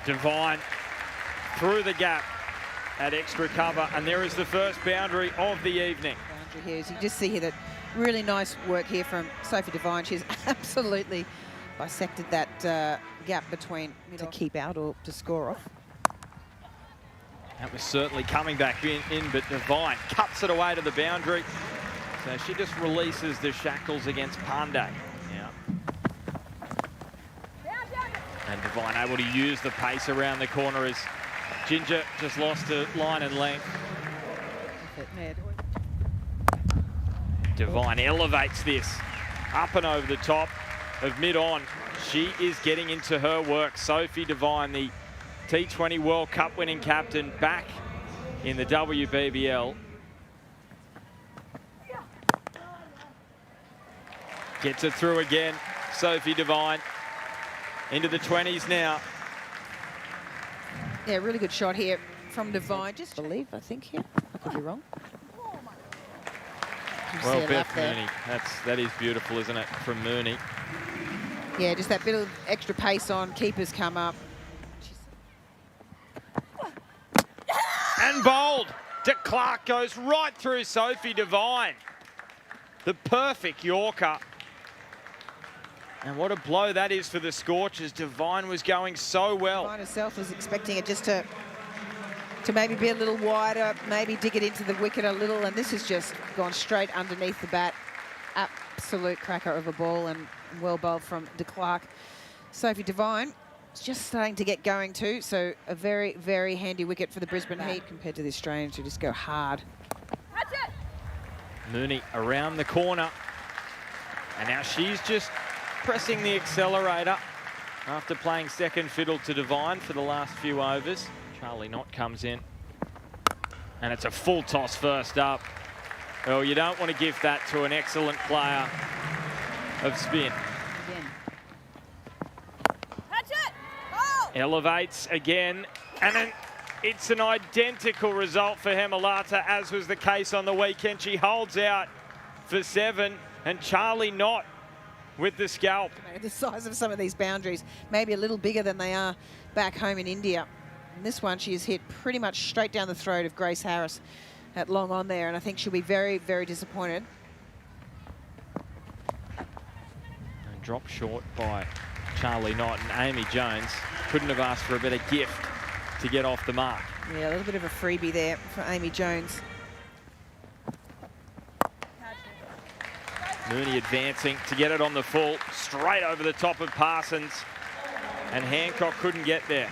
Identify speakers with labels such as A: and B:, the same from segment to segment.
A: Devine through the gap at extra cover, and there is the first boundary of the evening.
B: Boundary here, as you just see here, that really nice work here from Sophie Devine. She's absolutely bisected that gap between to keep out or to score off.
A: That was certainly coming back in, but Devine cuts it away to the boundary. So she just releases the shackles against Pandey. Yeah. And Devine able to use the pace around the corner as Ginger just lost a line and length. Devine elevates this up and over the top of mid-on. She is getting into her work. Sophie Devine, the T20 World Cup winning captain, back in the WBBL. Gets it through again, Sophie Devine. Into the 20s now.
B: Yeah, really good shot here from Devine. Just believe, I think here. I could be wrong.
A: Well, Beth Mooney, that is beautiful, isn't it, from Mooney?
B: Yeah, just that bit of extra pace on. Keepers come up.
A: And bowled. De Klerk goes right through Sophie Devine. The perfect Yorker. And what a blow that is for the Scorchers. Devine was going so well.
B: Devine herself was expecting it just to maybe be a little wider, maybe dig it into the wicket a little, and this has just gone straight underneath the bat. Absolute cracker of a ball, and well bowled from De Klerk. Sophie Devine is just starting to get going too, so a very, very handy wicket for the Brisbane Heat compared to the Australians who just go hard.
A: Mooney around the corner, and now she's just pressing the accelerator after playing second fiddle to Devine for the last few overs. Charlie Knott comes in, and it's a full toss first up. Well, you don't want to give that to an excellent player of spin. Elevates again, and then it's an identical result for Hemalata, as was the case on the weekend. She holds out for 7, and Charlie Knott with the scalp.
B: The size of some of these boundaries, maybe a little bigger than they are back home in India. And this one, she has hit pretty much straight down the throat of Grace Harris at long on there, and I think she'll be very, very disappointed.
A: And dropped short by Charlie Knott, and Amy Jones couldn't have asked for a better gift to get off the mark.
B: Yeah, a little bit of a freebie there for Amy Jones.
A: Mooney advancing to get it on the full, straight over the top of Parsons, and Hancock couldn't get there.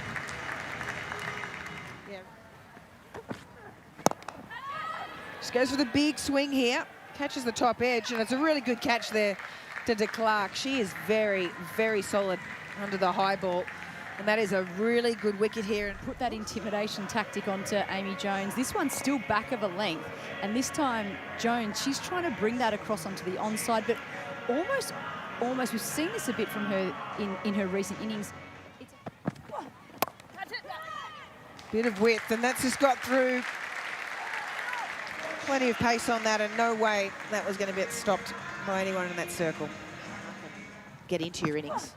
B: Yeah. Just goes for the big swing here, catches the top edge, and it's a really good catch there to De Klerk. She is very, very solid under the high ball, and that is a really good wicket here. And
C: put that intimidation tactic onto Amy Jones. This one's still back of a length, and this time Jones, she's trying to bring that across onto the onside, but almost we've seen this a bit from her in her recent innings. It's
B: bit of width, and that's just got through. Plenty of pace on that, and no way that was going to be stopped by anyone in that circle. Get into your innings.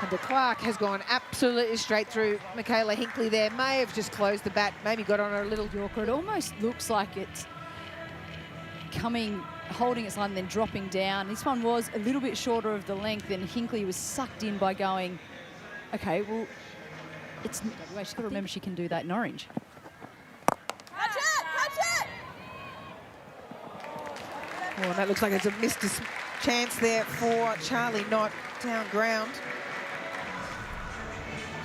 B: And De Klerk has gone absolutely straight through Michaela Hinkley there. May have just closed the bat, maybe got on her a little Yorker.
C: It almost looks like it's holding its line and then dropping down. This one was a little bit shorter of the length, and Hinkley was sucked in by going, okay, well, it's WA. She's got to remember she can do that in orange.
B: Catch it! Oh, and that looks like it's a missed chance there for Charlie Knott down ground.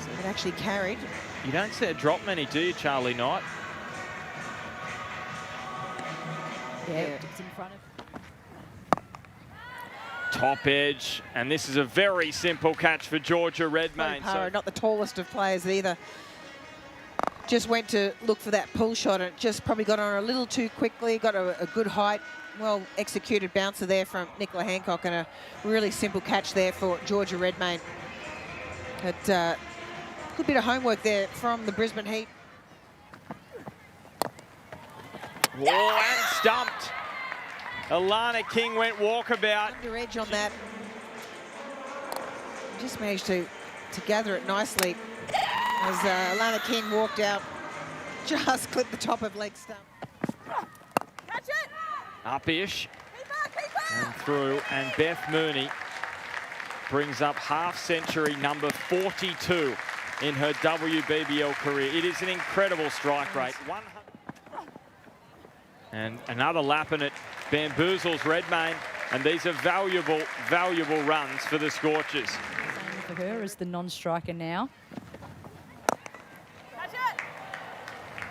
B: So it actually carried.
A: You don't see it drop many, do you, Charlie Knott?
C: Yeah, it's in front of.
A: Top edge, and this is a very simple catch for Georgia Redmayne.
B: So not the tallest of players either. Just went to look for that pull shot, and it just probably got on her a little too quickly. Got a good height. Well executed bouncer there from Nicola Hancock, and a really simple catch there for Georgia Redmayne. But good bit of homework there from the Brisbane Heat.
A: Whoa, and stumped. Alana King went walkabout.
B: Under edge on that. Just managed to to gather it nicely as Alana King walked out, just clipped the top of leg stump.
A: Up-ish and through, and Beth Mooney brings up half-century number 42 in her WBBL career. It is an incredible strike rate. And another lap and it bamboozles Redmayne, and these are valuable, valuable runs for the Scorchers.
C: Same for her as the non-striker now.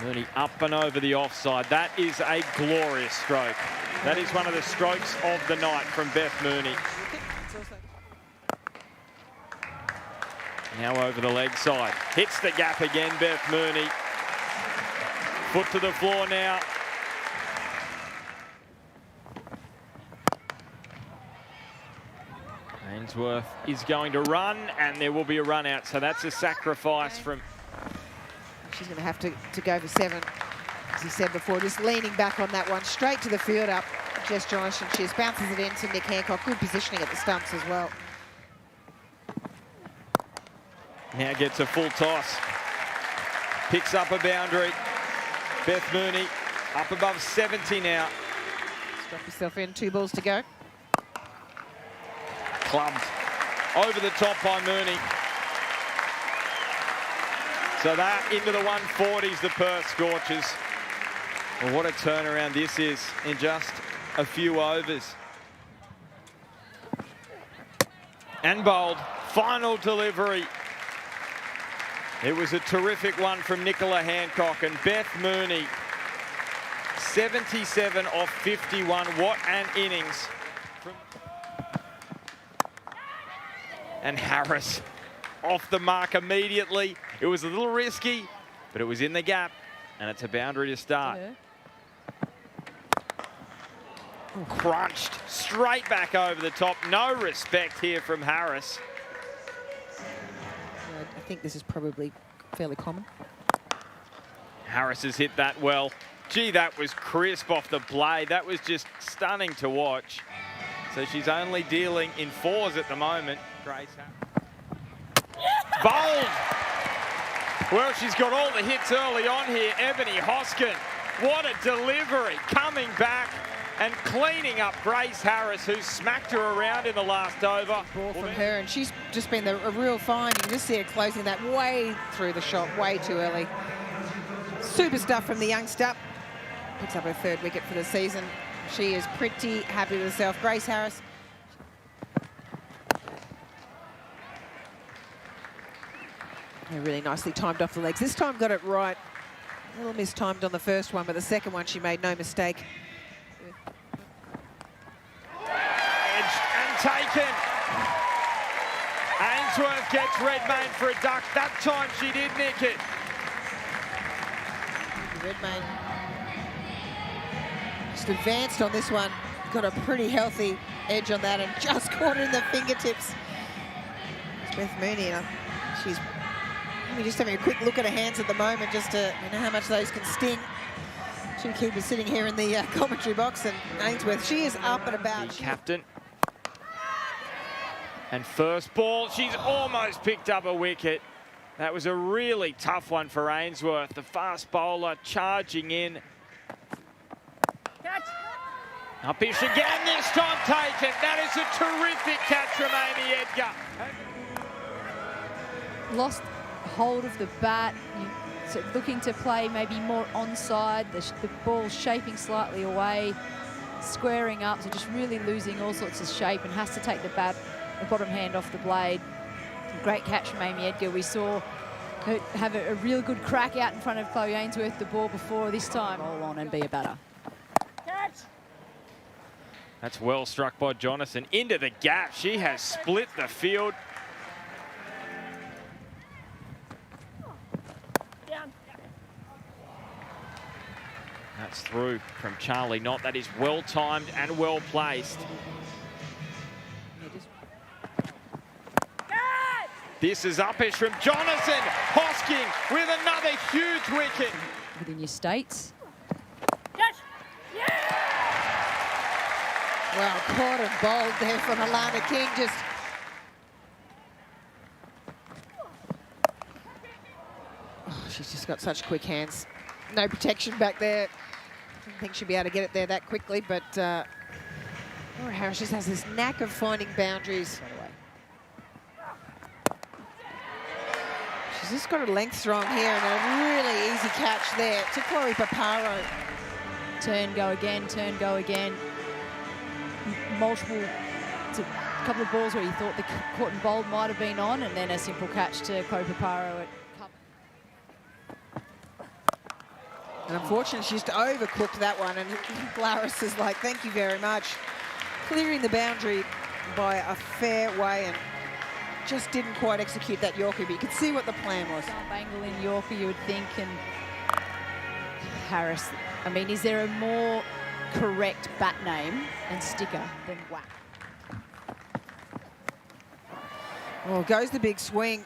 A: Mooney up and over the offside. That is a glorious stroke. That is one of the strokes of the night from Beth Mooney. Now over the leg side. Hits the gap again, Beth Mooney. Foot to the floor now. Ainsworth is going to run, and there will be a run out. So that's a sacrifice from...
B: She's going to have to go for 7, as he said before, just leaning back on that one, straight to the field up. Jess Johnson, she just bounces it into Nick Hancock. Good positioning at the stumps as well.
A: Now gets a full toss. Picks up a boundary. Beth Mooney up above 70 now.
B: Strap yourself in, 2 balls to go.
A: Clubbed over the top by Mooney. So that into the 140s, the Perth Scorchers. Well, what a turnaround this is in just a few overs. And bowled, final delivery. It was a terrific one from Nicola Hancock, and Beth Mooney, 77 off 51. What an innings. And Harris off the mark immediately. It was a little risky, but it was in the gap, and it's a boundary to start. Crunched straight back over the top. No respect here from Harris.
B: I think this is probably fairly common.
A: Harris has hit that well. Gee, that was crisp off the blade. That was just stunning to watch. So she's only dealing in 4s at the moment. Grace bowled. Well, she's got all the hits early on here. Ebony Hoskin, what a delivery, coming back and cleaning up Grace Harris, who smacked her around in the last over.
B: Ball from her, and she's just been a real find. You can just see her closing that way through the shot, way too early. Super stuff from the youngster. Picks up her 3rd wicket for the season. She is pretty happy with herself. Grace Harris. Really nicely timed off the legs. This time got it right. A little mistimed on the first one, but the second one she made no mistake.
A: Edged and taken. Ainsworth gets Redmayne for a duck. That time she did nick it.
B: Redmayne just advanced on this one. Got a pretty healthy edge on that and just caught it in the fingertips. It's Beth Mooney. She's just having a quick look at her hands at the moment, just to know how much those can sting. 2 keepers sitting here in the commentary box, and Ainsworth, she is up and about.
A: The captain. And first ball, she's almost picked up a wicket. That was a really tough one for Ainsworth. The fast bowler charging in.
C: Catch.
A: Up-ish again, this time taken. That is a terrific catch from Amy Edgar.
C: Lost hold of the bat, so looking to play maybe more onside, the ball shaping slightly away, squaring up, so just really losing all sorts of shape, and has to take the bottom hand off the blade. Great catch from Amy Edgar. We saw her have a real good crack out in front of Chloe Ainsworth the ball before. This time roll on and be a batter.
A: Catch. That's well struck by Jonathan into the gap. She has split the field. That's through from Charlie Knott. That is well timed and well placed. This is up-ish from Jonathan. Hosking with another huge wicket.
C: Within your states.
B: Well, caught and bowled there from Alana King. Just she's just got such quick hands. No protection back there. Didn't think she'd be able to get it there that quickly, but Laura Harris just has this knack of finding boundaries. She's just got her length strong here and a really easy catch there to Chloe Paparo.
C: Turn, go again, turn, go again. Multiple, it's a couple of balls where you thought the caught and bowled might have been on, and then a simple catch to Chloe Paparo at
B: And unfortunately, she just overcooked that one, and Laris is like, thank you very much. Clearing the boundary by a fair way and just didn't quite execute that Yorker, but you could see what the plan was.
C: Angle in Yorker, you would think, and Harris. I mean, is there a more correct bat name and sticker than WACA?
B: Well, goes the big swing.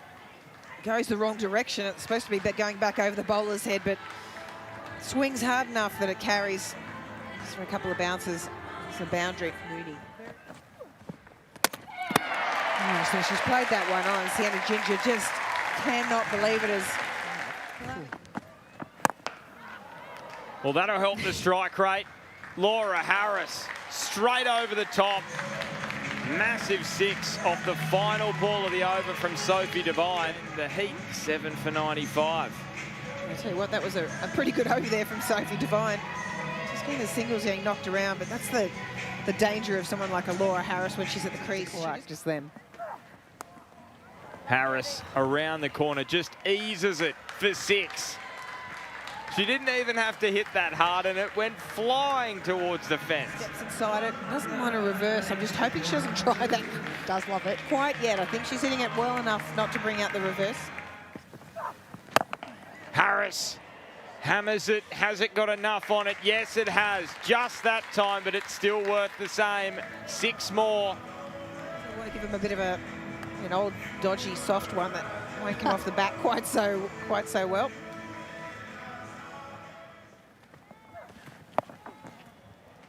B: Goes the wrong direction. It's supposed to be going back over the bowler's head, but swings hard enough that it carries just for a couple of bounces. It's a boundary. Mooney. Oh, so she's played that one on. Sienna Ginger just cannot believe it as...
A: Well, that'll help the strike rate. Laura Harris straight over the top. Massive 6 off the final ball of the over from Sophie Devine. The Heat 7 for 95.
B: I'll tell you what, that was a pretty good over there from Sophie Devine. Just getting the singles getting knocked around, but that's the danger of someone like a Laura Harris when she's at the crease. Right, just them.
A: Harris around the corner, just eases it for 6. She didn't even have to hit that hard, and it went flying towards the fence.
B: Steps inside it, doesn't want to reverse. I'm just hoping she doesn't try that.
C: Does love it.
B: Quite yet. I think she's hitting it well enough not to bring out the reverse.
A: Harris hammers it. Has it got enough on it? Yes, it has. Just that time, but it's still worth the same. 6 more.
B: I want to give him a bit of an old, dodgy, soft one that won't come off the bat quite so well.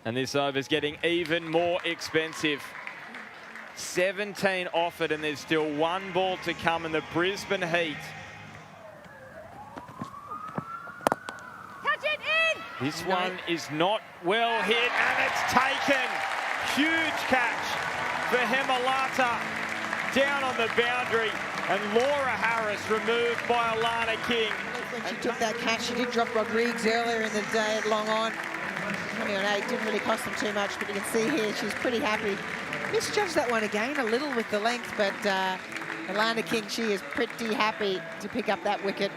A: And this over's getting even more expensive. 17 offered, and there's still 1 ball to come in the Brisbane Heat.
C: Catch it in!
A: This one is not well hit, and it's taken. Huge catch for Hemalata down on the boundary, and Laura Harris removed by Alana King.
B: When she took that catch, she did drop Rodriguez earlier in the day at long on. 20 on 8, didn't really cost them too much, but you can see here she's pretty happy. Misjudged that one again a little with the length, but Alana King, she is pretty happy to pick up that wicket,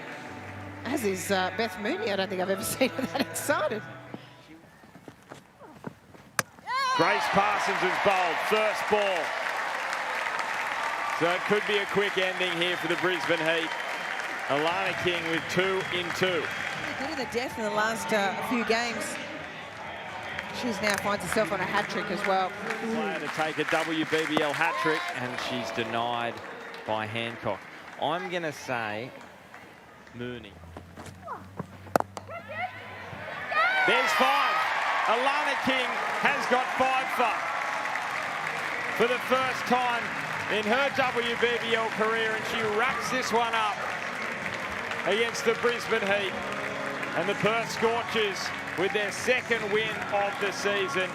B: as is Beth Mooney. I don't think I've ever seen her that excited.
A: Grace Parsons is bowled, first ball. So it could be a quick ending here for the Brisbane Heat. Alana King with 2 in 2.
B: Good in the death in the last few games. She's now finds herself on a hat-trick as well.
A: Player to take a WBBL hat-trick, and she's denied by Hancock. I'm going to say Mooney. There's 5. Alana King has got 5 for the first time in her WBBL career, and she racks this one up against the Brisbane Heat. And the Perth Scorchers with their 2nd win of the season.